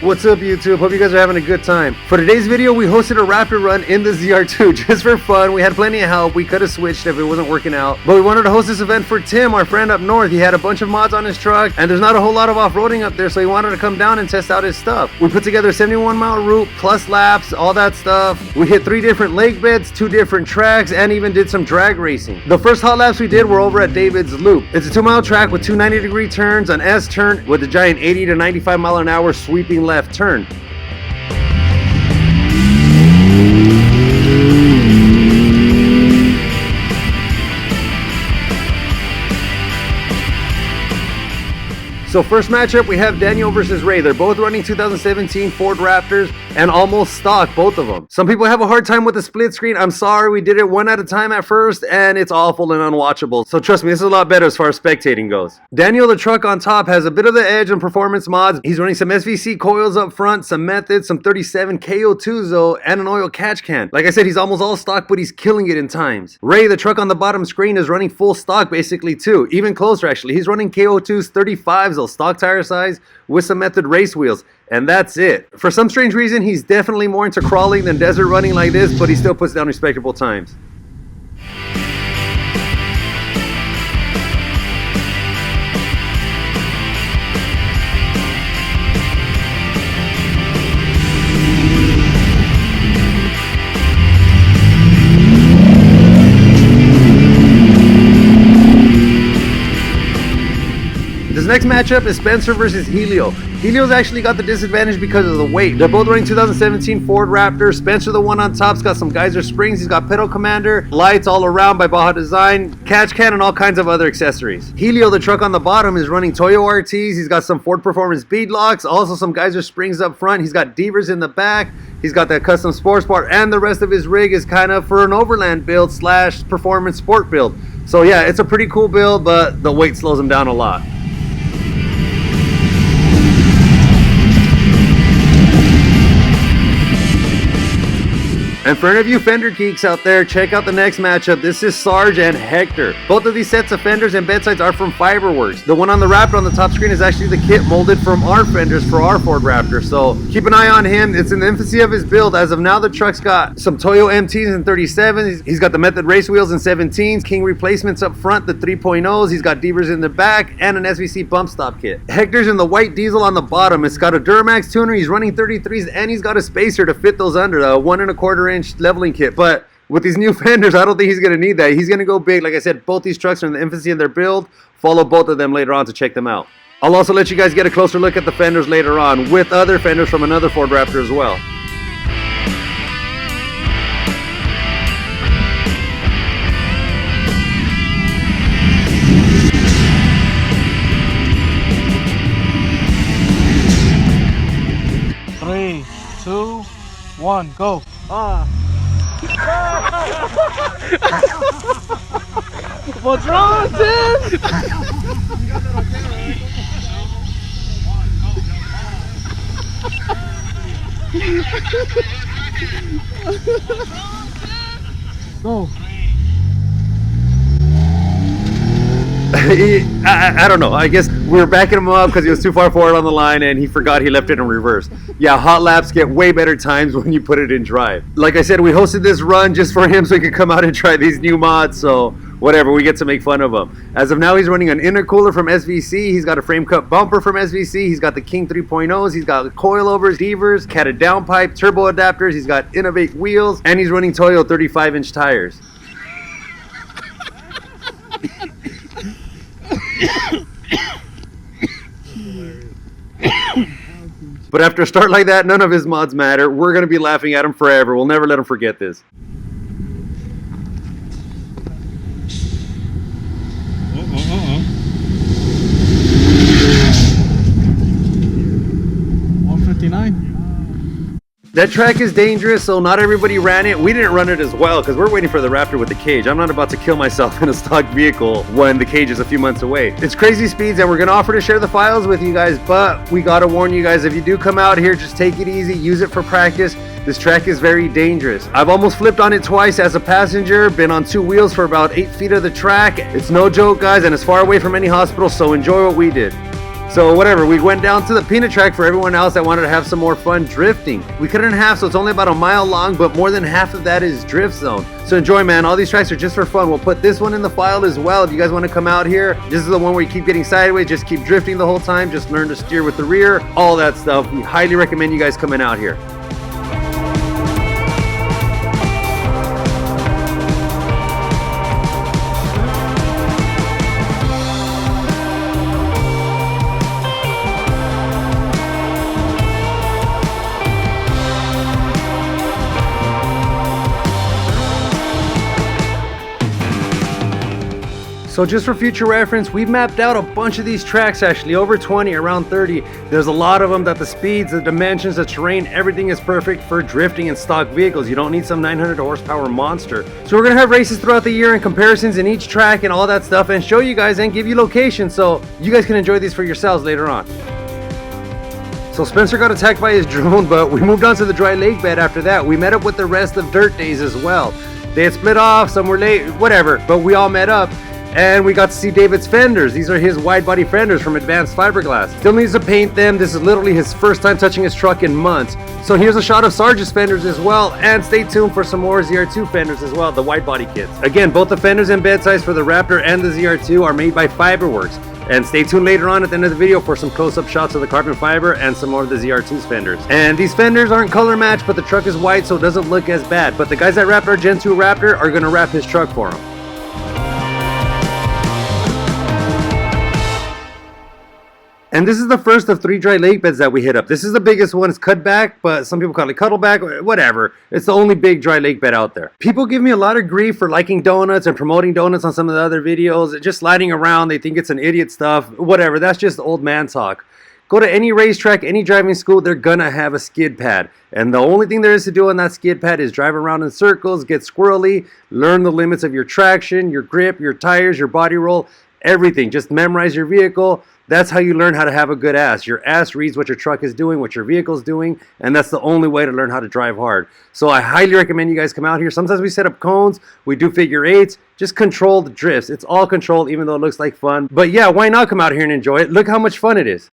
What's up, YouTube? Hope you guys are having a good time. For today's video, we hosted a Raptor run in the Zr2 just for fun. We had plenty of help. We could have switched if it wasn't working out, but we wanted to host this event for Tim, our friend up north. He had a bunch of mods on his truck, and there's not a whole lot of off-roading up there, so he wanted to come down and test out his stuff. We put together a 71-mile route, plus laps, all that stuff. We hit 3 different lake beds, 2 different tracks, and even did some drag racing. The first hot laps we did were over at David's Loop. It's a 2-mile track with 2 90-degree turns, an S turn with a giant 80 to 95 mile an hour sweeping left turn. So first matchup, we have Daniel versus Ray. They're both running 2017 Ford Raptors and almost stock, both of them. Some people have a hard time with the split screen. I'm sorry, we did it one at a time at first and it's awful and unwatchable. So trust me, this is a lot better as far as spectating goes. Daniel, the truck on top, has a bit of the edge on performance mods. He's running some SVC coils up front, some methods, some 37 KO2s though, and an oil catch can. Like I said, he's almost all stock, but he's killing it in times. Ray, the truck on the bottom screen, is running full stock basically too. Even closer actually. He's running KO2s 35s, stock tire size with some method race wheels, and that's it. For some strange reason, he's definitely more into crawling than desert running like this, but he still puts down respectable times. This next matchup is Spencer versus Helio. Helio's actually got the disadvantage because of the weight. They're both running 2017 Ford Raptor. Spencer, the one on top's got some geyser springs. He's got pedal commander, lights all around by Baja Design, catch can, and all kinds of other accessories. Helio, the truck on the bottom, is running Toyo RTs. He's got some Ford Performance bead locks, also some geyser springs up front. He's got Devers in the back. He's got that custom sports bar, and the rest of his rig is kind of for an overland build slash performance sport build. So yeah, it's a pretty cool build, but the weight slows him down a lot. And for any of you fender geeks out there, check out the next matchup. This is Sarge and Hector. Both of these sets of fenders and bedsides are from Fiberworks. The one on the Raptor on the top screen is actually the kit molded from our fenders for our Ford Raptor. So keep an eye on him. It's in the infancy of his build. As of now, the truck's got some Toyo MTs and 37s. He's got the Method race wheels and 17s. King replacements up front, the 3.0s. He's got Devers in the back and an SVC bump stop kit. Hector's in the white diesel on the bottom. It's got a Duramax tuner. He's running 33s and he's got a spacer to fit those under, a 1 1/4 inch leveling kit. But with these new fenders, I don't think he's going to need that. He's going to go big. Like I said, both these trucks are in the infancy of their build. Follow both of them later on to check them out. I'll also let you guys get a closer look at the fenders later on with other fenders from another Ford Raptor as well. Three, 2, 1, go. What's wrong, Tim? Go. I don't know. I guess we were backing him up because he was too far forward on the line and he forgot he left it in reverse. Yeah, hot laps get way better times when you put it in drive. Like I said, we hosted this run just for him so he could come out and try these new mods. So whatever, we get to make fun of him. As of now, he's running an intercooler from SVC. He's got a frame cut bumper from SVC. He's got the King 3.0s. He's got coilovers, Devers, catted downpipe, turbo adapters. He's got Innovate wheels, and he's running Toyo 35-inch tires. But after a start like that, none of his mods matter. We're going to be laughing at him forever. We'll never let him forget this. 29. That track is dangerous, so not everybody ran it. We didn't run it as well because we're waiting for the Raptor with the cage. I'm not about to kill myself in a stock vehicle when the cage is a few months away. It's crazy speeds, and we're going to offer to share the files with you guys, but we got to warn you guys, if you do come out here, just take it easy, use it for practice. This track is very dangerous. I've almost flipped on it twice as a passenger, been on 2 wheels for about 8 feet of the track. It's no joke, guys, and it's far away from any hospital, so enjoy what we did. So whatever, we went down to the peanut track for everyone else that wanted to have some more fun drifting. We cut it in half, so it's only about a mile long, but more than half of that is drift zone. So enjoy, man. All these tracks are just for fun. We'll put this one in the file as well if you guys want to come out here. This is the one where you keep getting sideways, just keep drifting the whole time, just learn to steer with the rear, all that stuff. We highly recommend you guys coming out here. So just for future reference, we've mapped out a bunch of these tracks, actually over 20, around 30. There's a lot of them that the speeds, the dimensions, the terrain, everything is perfect for drifting in stock vehicles. You don't need some 900 horsepower monster. So we're gonna have races throughout the year and comparisons in each track and all that stuff, and show you guys and give you locations so you guys can enjoy these for yourselves later on. So Spencer got attacked by his drone, but we moved on to the dry lake bed after that. We met up with the rest of Dirt Days as well. They had split off, some were late, whatever, but we all met up. And we got to see David's fenders. These are his wide body fenders from Advanced Fiberglass. Still needs to paint them. This is literally his first time touching his truck in months. So here's a shot of Sarge's fenders as well. And stay tuned for some more Zr2 fenders as well, the wide body kits. Again, both the fenders and bed size for the Raptor and the Zr2 are made by Fiberworks. And stay tuned later on at the end of the video for some close-up shots of the carbon fiber and some more of the Zr2's fenders. And these fenders aren't color matched, but the truck is white, so it doesn't look as bad. But the guys that wrapped our Gen 2 Raptor are gonna wrap his truck for him. And this is the first of 3 dry lake beds that we hit up. This is the biggest one. It's cut back, but some people call it cuddleback, whatever. It's the only big dry lake bed out there. People give me a lot of grief for liking donuts and promoting donuts on some of the other videos. Just sliding around, they think it's an idiot stuff. Whatever, that's just old man talk. Go to any racetrack, any driving school, they're gonna have a skid pad. And the only thing there is to do on that skid pad is drive around in circles, get squirrely, learn the limits of your traction, your grip, your tires, your body roll, everything. Just memorize your vehicle. That's how you learn how to have a good ass. Your ass reads what your truck is doing, what your vehicle is doing, and that's the only way to learn how to drive hard. So I highly recommend you guys come out here. Sometimes we set up cones, we do figure eights, just control the drifts. It's all controlled, even though it looks like fun. But yeah, why not come out here and enjoy it? Look how much fun it is.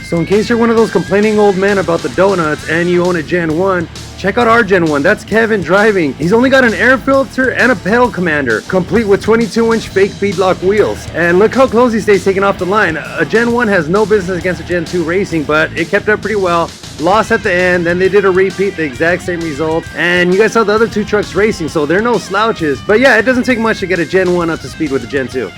So in case you're one of those complaining old men about the donuts and you own a Gen 1, check out our Gen 1. That's Kevin driving. He's only got an air filter and a pedal commander, complete with 22-inch fake beadlock wheels. And look how close he stays taking off the line. A Gen 1 has no business against a Gen 2 racing, but it kept up pretty well. Lost at the end, then they did a repeat, the exact same result. And you guys saw the other 2 trucks racing, so they're no slouches. But yeah, it doesn't take much to get a Gen 1 up to speed with a Gen 2.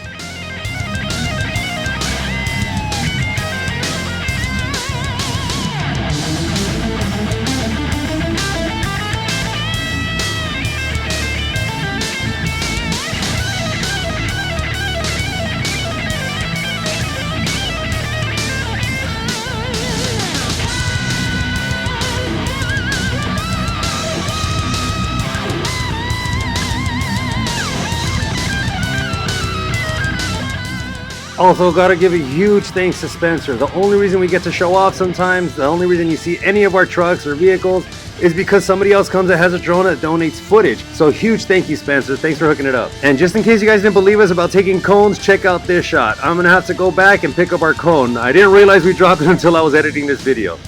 Also, gotta give a huge thanks to Spencer. The only reason we get to show off sometimes, the only reason you see any of our trucks or vehicles is because somebody else comes that has a drone that donates footage. So huge thank you, Spencer. Thanks for hooking it up. And just in case you guys didn't believe us about taking cones, check out this shot. I'm gonna have to go back and pick up our cone. I didn't realize we dropped it until I was editing this video.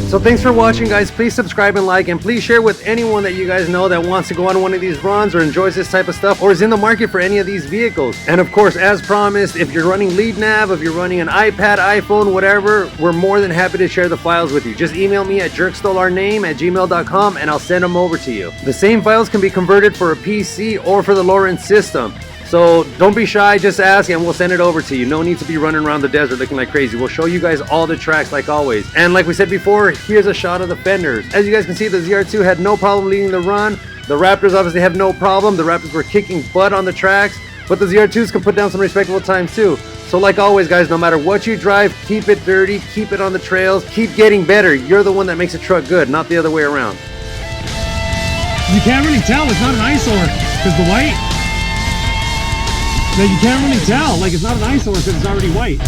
So thanks for watching, guys. Please subscribe and like, and please share with anyone that you guys know that wants to go on one of these runs or enjoys this type of stuff or is in the market for any of these vehicles. And of course, as promised, if you're running lead nav, if you're running an iPad, iPhone, whatever, we're more than happy to share the files with you. Just email me at jerkstoleourname@gmail.com and I'll send them over to you. The same files can be converted for a PC or for the lower-end system. So don't be shy, just ask and we'll send it over to you. No need to be running around the desert looking like crazy. We'll show you guys all the tracks like always. And like we said before, here's a shot of the fenders. As you guys can see, the Zr2 had no problem leading the run. The Raptors obviously have no problem. The Raptors were kicking butt on the tracks, but the Zr2s can put down some respectable times too. So like always, guys, no matter what you drive, keep it dirty, keep it on the trails, keep getting better. You're the one that makes a truck good, not the other way around. You can't really tell, it's not an eyesore, because the white, like you can't really tell, like it's not an eyesore because it's already white.